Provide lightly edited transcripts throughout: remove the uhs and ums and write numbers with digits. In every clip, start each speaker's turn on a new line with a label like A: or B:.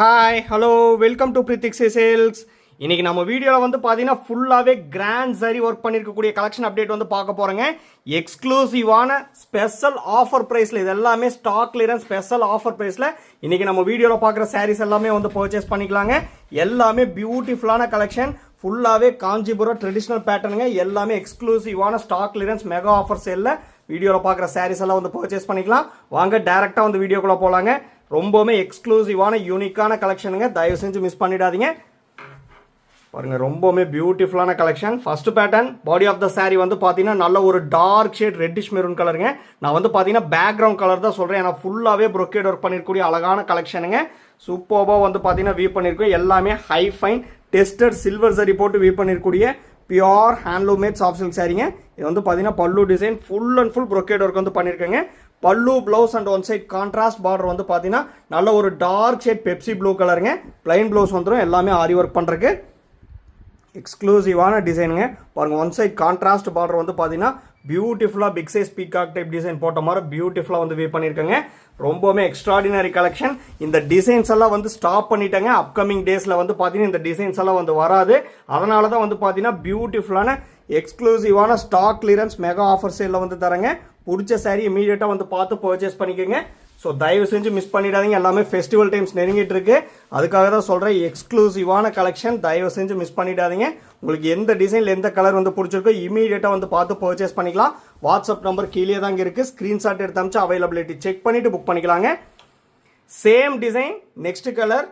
A: Hi hello welcome to Prithiks sales. இன்றைக்கி நம்ம வீடியோவில் வந்து பார்த்தீங்கன்னா ஃபுல்லாகவே கிராண்ட் சரி ஒர்க் பண்ணியிருக்கக்கூடிய கலெக்ஷன் அப்டேட் வந்து பார்க்க போகிறோங்க. எக்ஸ்க்ளூசிவான ஸ்பெஷல் ஆஃபர் ப்ரைஸில் இது எல்லாமே ஸ்டாக் கிளியரன்ஸ் ஸ்பெஷல் ஆஃபர் ப்ரைஸில் இன்றைக்கி நம்ம வீடியோவில் பார்க்குற சாரீஸ் எல்லாமே வந்து பர்ச்சேஸ் பண்ணிக்கலாங்க. எல்லாமே பியூட்டிஃபுல்லான கலெக்ஷன், ஃபுல்லாகவே காஞ்சிபுரம் ட்ரெடிஷ்னல் பேட்டர்னுங்க. எல்லாமே எக்ஸ்க்ளூசிவான ஸ்டாக் கிளியரன்ஸ் மெகா ஆஃபர் சேலில் வீடியோவில் பார்க்குற சாரீஸ் எல்லாம் வந்து பர்ச்சேஸ் பண்ணிக்கலாம். வாங்க டேரெக்டாக வந்து வீடியோக்குள்ளே போகலாங்க. ரொம்பவுமே எக்ஸ்க்ளூசிவான யூனிக்கான கலெக்ஷனுங்க, தயவு செஞ்சு மிஸ் பண்ணிடாதீங்க. பாருங்க, ரொம்பவுமே பியூட்டிஃபுல்லான collection. First pattern body of the sari வந்து பார்த்தீங்கன்னா நல்ல ஒரு டார்க் ஷேட் ரெட்டிஷ் மெரூன் கலருங்க. நான் வந்து பார்த்தீங்கன்னா பேக்ரவுண்ட் கலர் தான் சொல்கிறேன், ஏன்னா ஃபுல்லாகவே ப்ரொக்கேட் ஒர்க் பண்ணிருக்கக்கூடிய அழகான கலெக்ஷனுங்க. சூப்பராக வந்து பார்த்தீங்கன்னா வீவ் பண்ணியிருக்கோம். எல்லாமே high fine tested silver zari போட்டு வீவ் பண்ணிருக்கக்கூடிய pure handloom made soft silk சாரீங்க. இது வந்து பார்த்தீங்கன்னா pallu design full and full brocade work வந்து பண்ணியிருக்கேங்க. Pallu blouse and one side contrast border வந்து பார்த்தீங்கன்னா நல்ல ஒரு டார்க் ஷேட் பெப்சி ப்ளூ கலருங்க. பிளைன் ப்ளவுஸ் வந்துடும். எல்லாமே ஆரி ஒர்க் பண்ணுறதுக்கு எக்ஸ்க்ளூசிவான டிசைனுங்க. பாருங்கள், ஒன் சைட் கான்ட்ராஸ்ட் பார்டர் வந்து பார்த்தீங்கன்னா பியூட்டிஃபுல்லாக big size peacock type design போட்ட மாதிரி பியூட்டிஃபுல்லாக வந்து வீவ் பண்ணியிருக்கேங்க. ரொம்பவுமே எக்ஸ்ட்ராடினரி கலெக்ஷன். இந்த டிசைன்ஸ் எல்லாம் வந்து ஸ்டாப் பண்ணிட்டாங்க. அப்கமிங் டேஸில் வந்து பார்த்தீங்கன்னா இந்த டிசைன்ஸ் எல்லாம் வந்து வராது. அதனால தான் வந்து பார்த்தீங்கன்னா பியூட்டிஃபுல்லான எக்ஸ்க்ளூசிவான ஸ்டாக் கிளியரன்ஸ் மெகா ஆஃபர் சேலில் வந்து தரேங்க. பிடிச்ச சாரீ இமீடியட்டாக வந்து பார்த்து பர்ச்சேஸ் பண்ணிக்கோங்க. ஸோ தயவு செஞ்சு மிஸ் பண்ணிடாதீங்க. எல்லாமே ஃபெஸ்டிவல் டைம்ஸ் நெருங்கிட்டு இருக்கு, அதுக்காக தான் சொல்கிறேன். எக்ஸ்க்ளூசிவான கலெக்ஷன், தயவு செஞ்சு மிஸ் பண்ணிடாதீங்க. உங்களுக்கு எந்த டிசைனில் எந்த கலர் வந்து பிடிச்சிருக்கோ இமீடியட்டாக வந்து பார்த்து பர்ச்சேஸ் பண்ணிக்கலாம். வாட்ஸ்அப் நம்பர் கீழே தாங்க இருக்குது, ஸ்க்ரீன்ஷாட் எடுத்து அமிச்சு அவைலபிலிட்டி செக் பண்ணிவிட்டு புக் பண்ணிக்கலாங்க. Same design, next colour.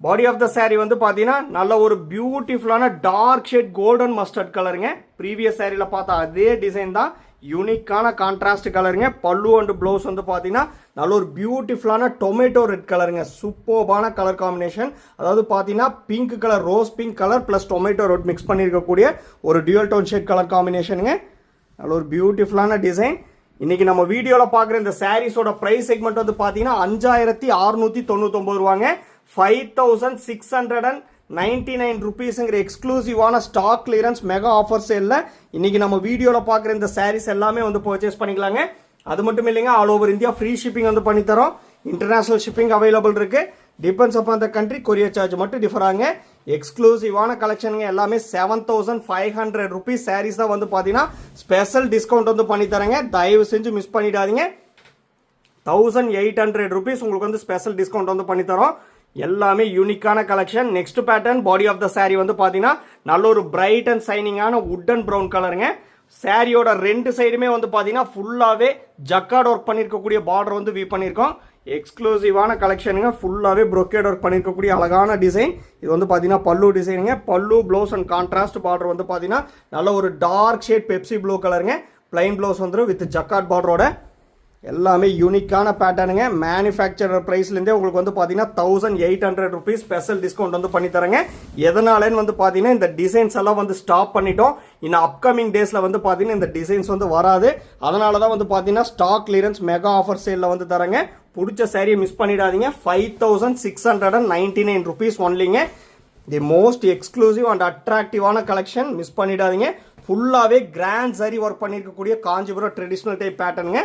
A: Body of the sari வந்து பார்த்தீங்கன்னா நல்ல ஒரு பியூட்டிஃபுல்லான டார்க் ஷேட் கோல்டன் மஸ்டர்ட் கலருங்க. ப்ரீவியஸ் சாரியில் பார்த்தா அதே டிசைன் தான், யூனிக்கான கான்ட்ராஸ்ட் கலருங்க. பல்லு அண்ட் ப்ளவுஸ் வந்து பார்த்தீங்கன்னா நல்ல ஒரு பியூட்டிஃபுல்லான டொமேட்டோ ரெட் கலருங்க. சூப்பர்பான கலர் காம்பினேஷன். அதாவது பார்த்தீங்கன்னா pink colour, rose pink colour plus tomato red mix பண்ணியிருக்கக்கூடிய ஒரு டியூல் டோன் ஷேட் கலர் காம்பினேஷனுங்க. நல்ல ஒரு பியூட்டிஃபுல்லான டிசைன். இன்னைக்கு நம்ம வீடியோவில் பார்க்குற இந்த சாரீஸோட ப்ரைஸ் செக்மெண்ட் வந்து பார்த்தீங்கன்னா 5699 ரூபாங்க. 5699 ருபீஸுங்கிற எக்ஸ்க்ளூசிவான ஸ்டாக் கிளியரன்ஸ் மெகா ஆஃபர் சேலில் இன்னைக்கு நம்ம வீடியோவில் பார்க்குற இந்த சாரீஸ் எல்லாமே வந்து பர்ச்சேஸ் பண்ணிக்கலாங்க. அது மட்டும் இல்லைங்க, all over India free shipping வந்து பண்ணித்தரோம். இன்டர்நேஷனல் ஷிப்பிங் அவைலபிள் இருக்கு. Depends upon the country, courier charge மட்டும் டிஃபர் ஆகுங்க. எக்ஸ்க்ளூசிவான கலெக்ஷனுங்க. எல்லாமே 7500 ருபீஸ் சாரீஸ் தான் வந்து பார்த்தீங்கன்னா ஸ்பெஷல் டிஸ்கவுண்ட் வந்து பண்ணித்தரேங்க. தயவு செஞ்சு மிஸ் பண்ணிடாதீங்க. 1800 ருபீஸ் உங்களுக்கு வந்து ஸ்பெஷல் டிஸ்கவுண்ட் வந்து பண்ணித்தரோம். எல்லாமே யூனிக்கான collection. Next pattern body of the sari வந்து பார்த்தீங்கன்னா நல்ல ஒரு பிரைட் அண்ட் சைனிங்கான வுட்டன் ப்ரௌன் கலருங்க. சாரியோட ரெண்டு சைடுமே வந்து பார்த்தீங்கன்னா ஃபுல்லாகவே ஜக்கார்ட் ஒர்க் பண்ணியிருக்கக்கூடிய பார்டர் வந்து வீவ் பண்ணியிருக்கோம். எக்ஸ்க்ளூசிவான கலெக்ஷனுங்க. ஃபுல்லாகவே ப்ரொக்கேட் ஒர்க் பண்ணியிருக்கக்கூடிய அழகான டிசைன். இது வந்து பார்த்தீங்கன்னா பல்லு டிசைனுங்க. பல்லு ப்ளவுஸ் அண்ட் கான்ட்ராஸ்ட் பார்டர் வந்து பார்த்தீங்கன்னா நல்ல ஒரு டார்க் ஷேட் பெப்சி ப்ளூ கலருங்க. பிளைன் ப்ளவுஸ் வந்துடும் வித் ஜக்கார்ட் பார்டரோட. எல்லாமே யூனிக்கான பேட்டர்னுங்க. மேனுஃபேக்சரர் ப்ரைஸ்லேருந்தே உங்களுக்கு வந்து பார்த்தீங்கன்னா 1800 ருபீஸ் ஸ்பெஷல் டிஸ்கவுண்ட் வந்து பண்ணி தரேங்க. எதனாலன்னு வந்து பார்த்தீங்கன்னா இந்த டிசைன்ஸ் எல்லாம் வந்து ஸ்டாப் பண்ணிட்டோம். இன்னும் அப்கமிங் டேஸில் வந்து பார்த்தீங்கன்னா இந்த டிசைன்ஸ் வந்து வராது. அதனால தான் வந்து பார்த்தீங்கன்னா ஸ்டாக் கிளியரன்ஸ் மெகா ஆஃபர் சேலில் வந்து தரேங்க. பிடிச்ச சாரியை மிஸ் பண்ணிடாதீங்க. 5699 ருபீஸ் ஒன்லிங்க. தி மோஸ்ட் எக்ஸ்க்ளூசிவ் அண்ட் அட்ராக்டிவான கலெக்ஷன், மிஸ் பண்ணிடாதீங்க. ஃபுல்லாகவே கிராண்ட் சரி ஒர்க் பண்ணியிருக்கக்கூடிய காஞ்சிபுரம் ட்ரெடிஷ்னல் டைப் பேட்டர்னுங்க.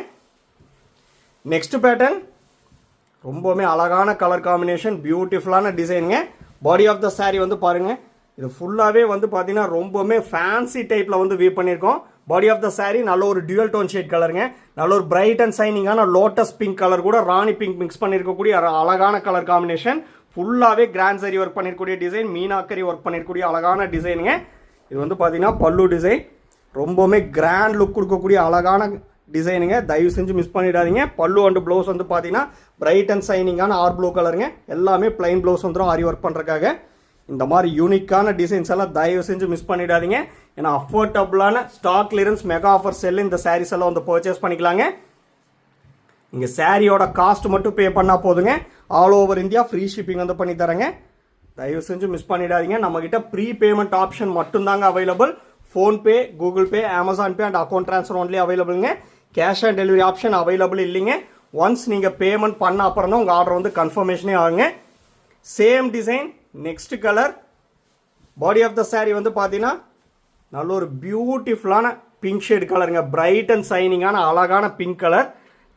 A: நெக்ஸ்ட் பேட்டர்ன் ரொம்பவுமே அழகான கலர் காம்பினேஷன், பியூட்டிஃபுல்லான டிசைனுங்க. பாடி ஆஃப் த சாரீ வந்து பாருங்க, இது ஃபுல்லாகவே வந்து பார்த்தீங்கன்னா ரொம்பவுமே ஃபேன்சி டைப்பில் வந்து வீவ் பண்ணியிருக்கோம். பாடி ஆஃப் த சாரீ நல்ல ஒரு டியூல் டோன் ஷேட் கலருங்க. நல்ல ஒரு பிரைட் அண்ட் சைனிங்கான லோட்டஸ் பிங்க் கலர் கூட ராணி பிங்க் மிக்ஸ் பண்ணியிருக்கக்கூடிய அழகான கலர் காம்பினேஷன். ஃபுல்லாகவே கிராண்ட் சரி ஒர்க் பண்ணியிருக்கக்கூடிய டிசைன், மீனாக்கரி ஒர்க் பண்ணியிருக்கக்கூடிய அழகான டிசைனுங்க. இது வந்து பார்த்தீங்கன்னா பல்லு டிசைன். ரொம்பவுமே கிராண்ட் லுக் கொடுக்கக்கூடிய அழகான டிசைனுங்க. தயவு செஞ்சு மிஸ் பண்ணிடாதீங்க. பல்லு அண்ட் ப்ளவுஸ் வந்து பார்த்தீங்கன்னா பிரைட் அண்ட் சைனிங்கான ஆர் ப்ளூ கலருங்க. எல்லாமே பிளைன் ப்ளவுஸ் வந்துடும் ஆரி ஒர்க் பண்ணுறதுக்காக. இந்த மாதிரி யூனிக்கான டிசைன்ஸ் எல்லாம் தயவு செஞ்சு மிஸ் பண்ணிடாதீங்க. ஏன்னா அஃபோர்டபுளான stock clearance mega offer sale இந்த சாரீஸ் எல்லாம் வந்து பர்ச்சேஸ் பண்ணிக்கலாங்க. இங்கே சாரியோட காஸ்ட் மட்டும் பே பண்ணால் போதுங்க. All over India free shipping வந்து பண்ணி தரேங்க. தயவு செஞ்சு மிஸ் பண்ணிடாதீங்க. நம்மகிட்ட ப்ரீ பேமெண்ட் ஆப்ஷன் மட்டும்தாங்க available. PhonePe, Google Pay, Amazon Pay and account transfer only அவைலபிளுங்க. Cash on delivery option available இல்லைங்க. ஒன்ஸ் நீங்கள் பேமெண்ட் பண்ண அப்புறம் தான் உங்கள் ஆர்டர் வந்து கன்ஃபர்மேஷனே ஆகுங்க. Same design, next colour. Body of the sari வந்து பார்த்தீங்கன்னா நல்ல ஒரு பியூட்டிஃபுல்லான பிங்க் ஷேட் கலருங்க. பிரைட் அண்ட் சைனிங்கான அழகான பிங்க் கலர்.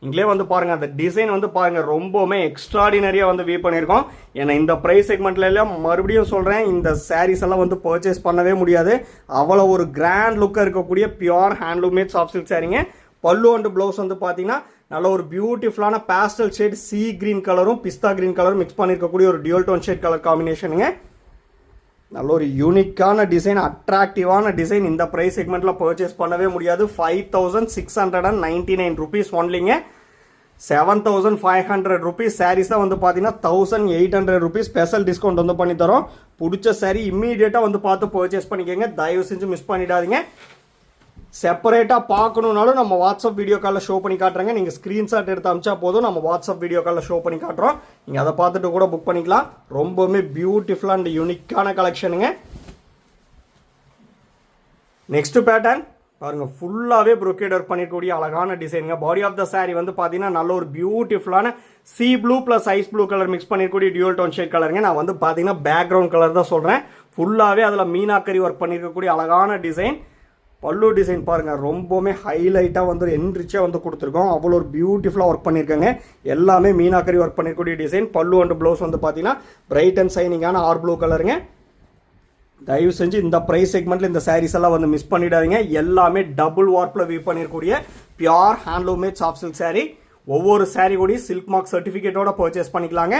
A: இங்களே வந்து பாருங்கள் அந்த டிசைன் வந்து பாருங்கள் ரொம்பவுமே எக்ஸ்ட்ராடினரியாக வந்து வியூ பண்ணியிருக்கோம். ஏன்னா இந்த ப்ரைஸ் செக்மெண்ட்ல எல்லாம் மறுபடியும் சொல்கிறேன், இந்த சாரீஸ் எல்லாம் வந்து பர்ச்சேஸ் பண்ணவே முடியாது. அவ்வளோ ஒரு கிராண்ட் லுக்காக இருக்கக்கூடிய pure handloom made soft silk சாரீங்க. பல்லு அண்ட் ப்ளவுஸ் வந்து பார்த்தீங்கன்னா நல்ல ஒரு பியூட்டிஃபுல்லான பேஸ்டல் ஷேட் சீ கிரீன் கலரும் பிஸ்தா கிரீன் கலரும் மிக்ஸ் பண்ணியிருக்கக்கூடிய ஒரு டியூல் டோன் ஷேட் கலர் காம்பினேஷனுங்க. நல்ல ஒரு யூனிக்கான டிசைன், அட்ராக்டிவான டிசைன். இந்த ப்ரைஸ் செக்மெண்ட்டில் பர்ச்சேஸ் பண்ணவே முடியாது. 5699 rupees ஒன்லிங்க. 7500 rupees சாரீஸ் தான் வந்து பார்த்தீங்கன்னா 1800 rupees ஸ்பெஷல் டிஸ்கவுண்ட் வந்து பண்ணி தரோம். பிடிச்ச சாரீ இம்மீடியட்டாக வந்து பார்த்து பர்ச்சேஸ் பண்ணிக்கோங்க, தயவு செஞ்சு மிஸ் பண்ணிடாதீங்க. செப்பரேட்டாக பார்க்கணுன்னாலும் நம்ம வாட்ஸ்அப் வீடியோ காலில் ஷோ பண்ணி காட்டுறேங்க. நீங்கள் ஸ்க்ரீன்ஷாட் எடுத்து அமிச்சா போதும், நம்ம வாட்ஸ்அப் வீடியோ காலில் ஷோ பண்ணி காட்டுறோம். நீங்கள் அதை பார்த்துட்டு கூட புக் பண்ணிக்கலாம். ரொம்பவுமே பியூட்டிஃபுல் அண்ட் யூனிக்கான கலெக்ஷனுங்க. நெக்ஸ்ட் பேட்டர்ன் பாருங்கள், ஃபுல்லாகவே ப்ரொக்கேட் ஒர்க் பண்ணிக்கூடிய அழகான டிசைனுங்க. பாடி ஆஃப் த சாரீ வந்து பார்த்தீங்கன்னா நல்ல ஒரு பியூட்டிஃபுல்லான sea blue plus ice blue colour mix பண்ணிருக்கூடிய டியூல் டோன் ஷேட் கலருங்க. நான் வந்து பார்த்தீங்கன்னா பேக்ரவுண்ட் கலர் தான் சொல்கிறேன். ஃபுல்லாகவே அதில் மீனாக்கரி ஒர்க் பண்ணியிருக்கக்கூடிய அழகான டிசைன். பல்லு டிசைன் பாருங்கள், ரொம்பவுமே ஹைலைட்டாக வந்து என்ரிச்சாக வந்து கொடுத்துருக்கோம். அவ்வளோ ஒரு பியூட்டிஃபுல்லாக ஒர்க் பண்ணியிருக்காங்க. எல்லாமே மீனாக்கரி ஒர்க் பண்ணிருக்கூடிய டிசைன். பல்லு அண்ட் ப்ளவுஸ் வந்து பார்த்தீங்கன்னா பிரைட் அண்ட் சைனிங்கான ஆர் ப்ளூ கலருங்க. தயவு செஞ்சு இந்த ப்ரைஸ் செக்மெண்ட்டில் இந்த சாரீஸ் எல்லாம் வந்து மிஸ் பண்ணிடாதீங்க. எல்லாமே டபுள் வார்ப்பில் வியூ பண்ணிருக்கூடிய pure handloom made soft silk sari. ஒவ்வொரு சாரீ கூட சில்க் மார்க் சர்டிஃபிகேட்டோட பர்ச்சேஸ் பண்ணிக்கலாங்க.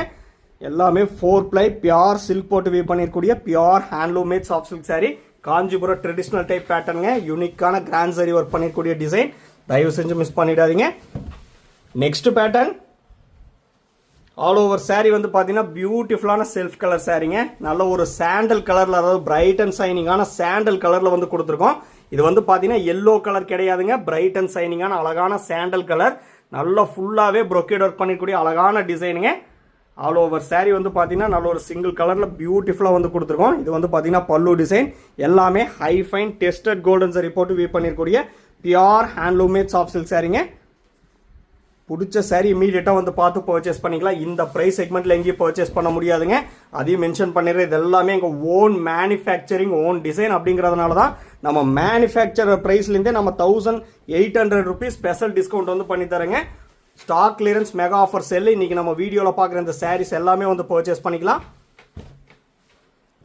A: எல்லாமே 4 ply பியூர் சில்க் போட்டு வியூ பண்ணிருக்கூடிய pure handloom made soft silk sari. Kanchipuram traditional type பேட்டர்னுங்க. யூனிக்கான கிராண்ட் சரி ஒர்க் பண்ணிருக்கூடிய டிசைன். தயவு செஞ்சு மிஸ் பண்ணிடாதீங்க. Next pattern all over sari வந்து பார்த்தீங்கன்னா பியூட்டிஃபுல்லான செல்ஃப் கலர் சாரீங்க. நல்ல ஒரு சாண்டல் கலரில், அதாவது பிரைட் அண்ட் சைனிங்கான சாண்டல் கலரில் வந்து கொடுத்துருக்கோம். இது வந்து பார்த்தீங்கன்னா எல்லோ கலர் கிடையாதுங்க, பிரைட் அண்ட் சைனிங்கான அழகான சாண்டல் கலர். நல்லா ஃபுல்லாகவே ப்ரொக்கேட் ஒர்க் பண்ணிக்கூடிய அழகான டிசைனுங்க. ஆல் ஓவர் சாரீ வந்து பார்த்தீங்கன்னா நல்ல ஒரு சிங்கிள் கலரில் பியூட்டிஃபுல்லாக வந்து கொடுத்துருக்கோம். இது வந்து பார்த்தீங்கன்னா பல்லு டிசைன். எல்லாமே high fine tested golden zari போட்டு வியூ பண்ணிருக்கூடிய pure handloom made soft silk சாரீங்க. பிடிச்ச சாரீ இமீடியட்டாக வந்து பார்த்து பர்ச்சேஸ் பண்ணிக்கலாம். இந்த ப்ரைஸ் செக்மெண்ட்டில் எங்கேயும் பர்ச்சேஸ் பண்ண முடியாதுங்க. அதையும் மென்ஷன் பண்ணிடுறேன், இது எல்லாமே எங்கள் ஓன் மேனுஃபேக்சரிங் ஓன் டிசைன் அப்படிங்கிறதுனால தான் நம்ம மேனுஃபேக்சரர் ப்ரைஸ்லேருந்தே நம்ம 1800 rupees ஸ்பெஷல் டிஸ்கவுண்ட் வந்து பண்ணி தரேங்க. ஸ்டாக் கிளியரன்ஸ் மெகா ஆஃபர் செல். இன்னைக்கு நம்ம வீடியோவில் பார்க்குற இந்த சாரீஸ் எல்லாமே வந்து பர்ச்சேஸ் பண்ணிக்கலாம்.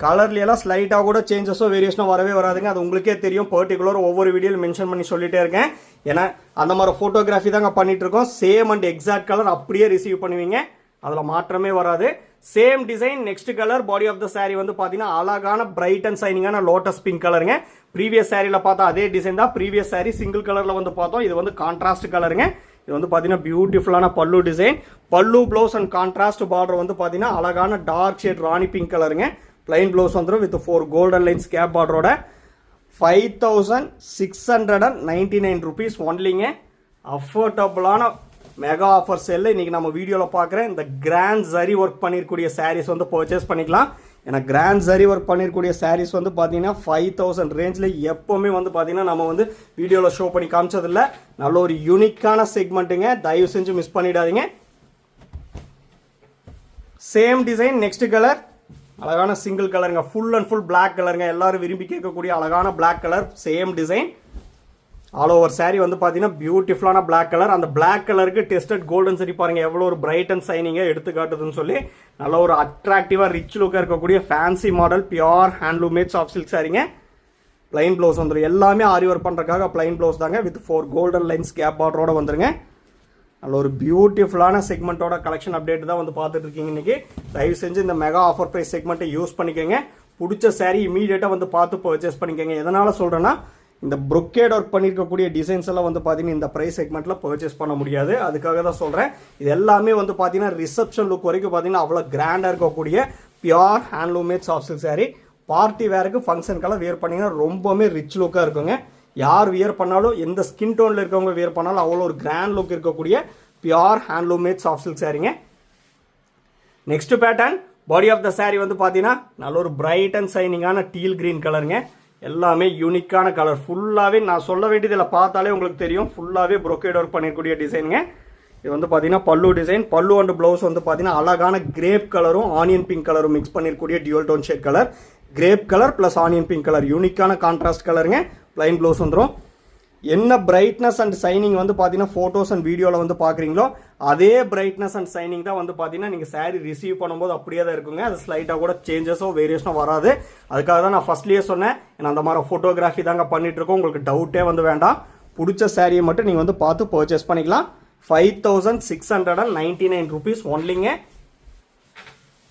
A: கலர்லாம் ஸ்லைட்டாக கூட சேஞ்சஸோ வேரியேஷனோ வரவே வராதுங்க. அது உங்களுக்கே தெரியும். பர்டிகுலர் ஒவ்வொரு வீடியோவில் மென்ஷன் பண்ணி சொல்லிட்டே இருக்கேன். ஏன்னா அந்த மாதிரி ஃபோட்டோகிராஃபி தாங்க பண்ணிட்டு இருக்கோம். சேம் அண்ட் எக்ஸாக்ட் கலர் அப்படியே ரிசீவ் பண்ணுவீங்க, அதில் மாற்றமே வராது. Same design. Next colour body of the sari வந்து பார்த்தீங்கன்னா அழகான பிரைட் அண்ட் சைனிங்கான லோட்டஸ் பிங்க் கலருங்க. ப்ரீவியஸ் சாரியில் பார்த்தா அதே டிசைன் தான். ப்ரீவியஸ் சாரீ சிங்கிள் கலரில் வந்து பார்த்தோம். இது வந்து கான்ட்ராஸ்ட் கலருங்க. இது வந்து பார்த்தீங்கன்னா பியூட்டிஃபுல்லான பல்லு டிசைன். பல்லு ப்ளவுஸ் அண்ட் கான்ட்ராஸ்ட் பார்டர் வந்து பார்த்தீங்கன்னா அழகான டார்க் ஷேட் ராணி பிங்க் கலருங்க. பிளைன் ப்ளவுஸ் வந்துடும் வித் 4 கோல்டன் லைன்ஸ் கேப் பார்டரோட. 5699 rupees ஒன்லிங்க. அஃபோர்டபுளான மெகா ஆஃபர் செல்ல இன்னைக்கு நம்ம வீடியோவில் பார்க்குறேன். இந்த கிராண்ட் ஜரி ஒர்க் பண்ணிருக்கூடிய சாரீஸ் வந்து பர்ச்சேஸ் பண்ணிக்கலாம். ஏன்னா கிராண்ட் ஜரி ஒர்க் பண்ணிருக்கூடிய சாரீஸ் வந்து பார்த்தீங்கன்னா 5000 ரேஞ்சில் எப்போவுமே வந்து பார்த்தீங்கன்னா நம்ம வந்து வீடியோவில் ஷோ பண்ணி காமிச்சதில்லை. நல்ல ஒரு யூனிக்கான செக்மெண்ட்டுங்க, தயவு செஞ்சு மிஸ் பண்ணிடாதீங்க. Same design. நெக்ஸ்ட் கலர் அழகான சிங்கிள் கலருங்க, ஃபுல் அண்ட் ஃபுல் பிளாக் கலருங்க. எல்லாரும் விரும்பி கேட்கக்கூடிய அழகான black colour. Same design. All over sari வந்து பார்த்தீங்கன்னா பியூட்டிஃபுல்லான பிளாக் கலர். அந்த பிளாக் கலருக்கு டெஸ்டட் கோல்டன் சரி பாருங்க எவ்வளோ ஒரு பிரைட் அண்ட் சைனிங்காக எடுத்துக்காட்டுதுன்னு சொல்லி நல்ல ஒரு அட்ராக்டிவாக ரிச் லுக்காக இருக்கக்கூடிய fancy model pure handloom made soft silk சாரீங்க. பிளைன் ப்ளவுஸ் வந்துடும். எல்லாமே ஆரி ஒர்க் பண்ணுறதுக்காக பிளைன் ப்ளவுஸ் தாங்க வித் 4 கோல்டன் லைன்ஸ் கேப் பார்டரோட வந்துருங்க. நல்ல ஒரு பியூட்டிஃபுல்லான செக்மெண்ட்டோட கலெக்ஷன் அப்டேட் தான் வந்து பார்த்துட்டு இருக்கீங்க இன்னைக்கு. தயவு செஞ்சு இந்த மெகா ஆஃபர் ப்ரைஸ் செக்மெண்ட்டை யூஸ் பண்ணிக்கோங்க. பிடிச்ச சாரீ இமீடியட்டாக வந்து பார்த்து பர்ச்சேஸ் பண்ணிக்கோங்க. எதனால் சொல்கிறேன்னா இந்த ப்ரொக்கேட் ஒர்க் பண்ணியிருக்கக்கூடிய டிசைன்ஸ் எல்லாம் வந்து பார்த்தீங்கன்னா இந்த ப்ரைஸ் செக்மெண்ட்டில் பர்ச்சேஸ் பண்ண முடியாது. அதுக்காக தான் சொல்கிறேன். இது எல்லாமே வந்து பார்த்தீங்கன்னா ரிசப்ஷன் லுக் வரைக்கும் பார்த்தீங்கன்னா அவ்வளோ கிராண்டாக இருக்கக்கூடிய pure handloom made soft silk sari. Party வேருக்கு ஃபங்க்ஷனுக்கெல்லாம் வியர் பண்ணிங்கன்னா ரொம்பவுமே ரிச் லுக்காக இருக்குங்க. யார் வியர் பண்ணாலும், எந்த ஸ்கின் டோனில் இருக்கவங்க வியர் பண்ணாலும் அவ்வளோ ஒரு கிராண்ட் லுக் இருக்கக்கூடிய pure handloom made soft silk சாரீங்க. Next pattern body of the sari வந்து பார்த்தீங்கன்னா நல்ல ஒரு பிரைட் அண்ட் சைனிங்கான டீல் கிரீன் கலருங்க. எல்லாமே யூனிக்கான கலர். ஃபுல்லாகவே நான் சொல்ல வேண்டியதில் பார்த்தாலே உங்களுக்கு தெரியும். ஃபுல்லாகவே ப்ரொக்கேட் ஒர்க் பண்ணிருக்கூடிய டிசைனுங்க. இது வந்து பார்த்தீங்கன்னா பல்லு டிசைன். பல்லு அண்ட் ப்ளவுஸ் வந்து பார்த்தீங்கன்னா அழகான கிரேப் கலரும் ஆனியன் பிங்க் கலரும் மிக்ஸ் பண்ணிருக்கூடிய dual tone shade colour. Grape colour plus onion pink colour யூனிக்கான கான்ட்ராஸ்ட் கலருங்க. பிளைன் ப்ளவுஸ் வந்துடும். என்ன பிரைட்னஸ் அண்ட் சைனிங் வந்து பார்த்தீங்கன்னா ஃபோட்டோஸ் அண்ட் வீடியோவில் வந்து பார்க்குறீங்களோ அதே பிரைட்னஸ் அண்ட் சைனிங் தான் வந்து பார்த்தீங்கன்னா நீங்கள் saree ரிசீவ் பண்ணும்போது அப்படியே தான் இருக்குங்க. அது ஸ்லைட்டாக கூட சேஞ்சஸோ வேரியேஷனோ வராது. அதுக்காக தான் நான் ஃபர்ஸ்ட்லேயே சொன்னேன், ஏன்னா அந்த மாதிரி ஃபோட்டோகிராஃபி தாங்க பண்ணிட்டு இருக்கோம். உங்களுக்கு டவுட்டே வந்து வேண்டாம். பிடிச்ச சாரியை மட்டும் நீங்கள் வந்து பார்த்து பர்ச்சேஸ் பண்ணிக்கலாம். 5699 rupees ஒன்லிங்க.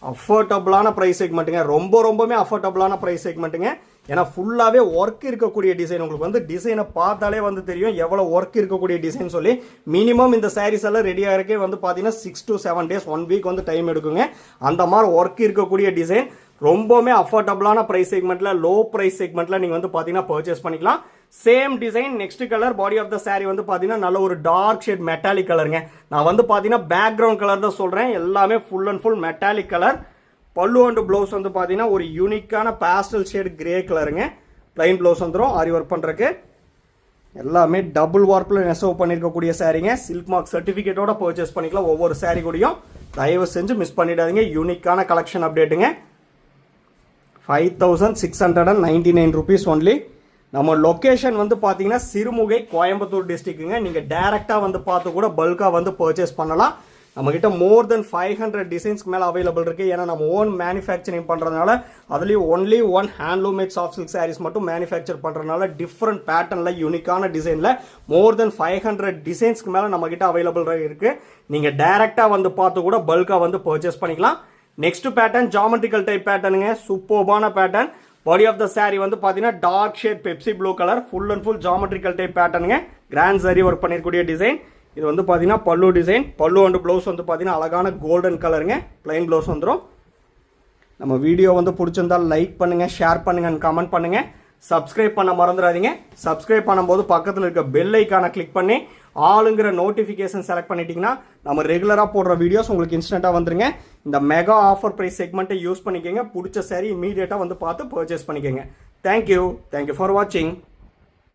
A: அஃபோர்டபுளான ப்ரைஸ் செக்மெண்ட்டுங்க. ரொம்பவுமே அஃபோர்டபுளான ப்ரைஸ் செக்மெண்ட்டுங்க. ஏன்னா ஃபுல்லாகவே ஒர்க் இருக்கக்கூடிய டிசைன். உங்களுக்கு வந்து டிசைனை பார்த்தாலே வந்து தெரியும் எவ்வளோ ஒர்க் இருக்கக்கூடிய டிசைன் சொல்லி. மினிமம் இந்த சாரீஸ் எல்லாம் ரெடி ஆகிறக்கே வந்து பார்த்தீங்கன்னா 6 to 7 days 1 week வந்து டைம் எடுக்குங்க. அந்த மாதிரி ஒர்க் இருக்கக்கூடிய டிசைன் ரொம்பவுமே அஃபோர்டபுளான ப்ரைஸ் செக்மெண்ட்டில், லோ ப்ரைஸ் செக்மெண்ட்டில் நீங்கள் வந்து பார்த்தீங்கன்னா பர்ச்சேஸ் பண்ணிக்கலாம். Same design next colour body of the sari வந்து பார்த்தீங்கன்னா நல்ல ஒரு டார்க் ஷேட் மெட்டாலிக் கலருங்க. நான் வந்து பார்த்தீங்கன்னா பேக்ரவுண்ட் கலர் தான் சொல்கிறேன். எல்லாமே full and full metallic colour. பல்லு அண்ட் ப்ளவுஸ் வந்து பார்த்தீங்கன்னா ஒரு யூனிக்கான பேஸ்டல் ஷேட் கிரே கலருங்க. பிளைன் ப்ளவுஸ் வந்துடும் ஆரி ஒர்க் பண்ணுறக்கு. எல்லாமே டபுள் வார்ப்பில் நெசவு பண்ணியிருக்கக்கூடிய சாரீங்க. சில்க் மார்க் சர்டிஃபிகேட்டோட பர்ச்சேஸ் பண்ணிக்கலாம். ஒவ்வொரு சாரீ கூடயும் தயவு செஞ்சு மிஸ் பண்ணிடாதீங்க. யூனிக்கான கலெக்ஷன் அப்டேட்டுங்க. 5699 rupees only. நம்ம லொக்கேஷன் வந்து பார்த்தீங்கன்னா சிறுமுகை, கோயம்புத்தூர் டிஸ்ட்ரிக்ட்டுங்க. நீங்கள் டேரெக்டாக வந்து பார்த்து கூட பல்காக வந்து பர்ச்சேஸ் பண்ணலாம். நம்மக்கிட்ட மோர் தென் 500 டிசைன்ஸ்க்கு மேலே அவைலபிள் இருக்குது. ஏன்னா நம்ம ஓன் மேனுஃபேக்சரிங் பண்ணுறதுனால, அதுலேயும் only one handloom made soft silk saris மட்டும் மேனுஃபேக்சர் பண்ணுறதுனால டிஃப்ரெண்ட் பேட்டர்னில் யூனிக்கான டிசைனில் மோர் தென் 500 டிசைன்ஸ்க்கு மேலே நம்மக்கிட்ட அவைலபிள் இருக்குது. நீங்கள் டேரெக்டாக வந்து பார்த்து கூட பல்காக வந்து பர்ச்சேஸ் பண்ணிக்கலாம். நெக்ஸ்ட் பேட்டர்ன் ஜாமெட்ரிக்கல் டைப் பேட்டர்னுங்க. சூப்பர்பான pattern. Body of the sari வந்து பார்த்தீங்கன்னா dark shade Pepsi blue colour. Full and full geometrical type பேட்டர்னுங்க. கிராண்ட் சரி ஒர்க் பண்ணிருக்கக்கூடிய டிசைன். இது வந்து பார்த்தீங்கன்னா பல்லு டிசைன். பல்லு அண்ட் ப்ளவுஸ் வந்து பார்த்தீங்கன்னா அழகான கோல்டன் கலருங்க. பிளைன் ப்ளவுஸ் வந்துடும். நம்ம வீடியோ வந்து பிடிச்சிருந்தால் லைக் பண்ணுங்க, ஷேர் பண்ணுங்க, கமெண்ட் பண்ணுங்க. சப்ஸ்கிரைப் பண்ண மறந்துடாதீங்க. சப்ஸ்கிரைப் பண்ணும்போது பக்கத்தில் இருக்க பெல் ஐக்கானை கிளிக் பண்ணி ஆளுங்கிற நோட்டிஃபிகேஷன் செலக்ட் பண்ணிட்டீங்கன்னா நம்ம ரெகுலராக போடுற வீடியோஸ் உங்களுக்கு இன்ஸ்டன்ட்டாக வந்துருங்க. இந்த மெகா ஆஃபர் ப்ரைஸ் செக்மெண்ட்டை யூஸ் பண்ணிக்கோங்க. பிடிச்ச சாரி இமீடியட்டாக வந்து பார்த்து பர்ச்சேஸ் பண்ணிக்கோங்க. தேங்க்யூ ஃபார் வாட்சிங்.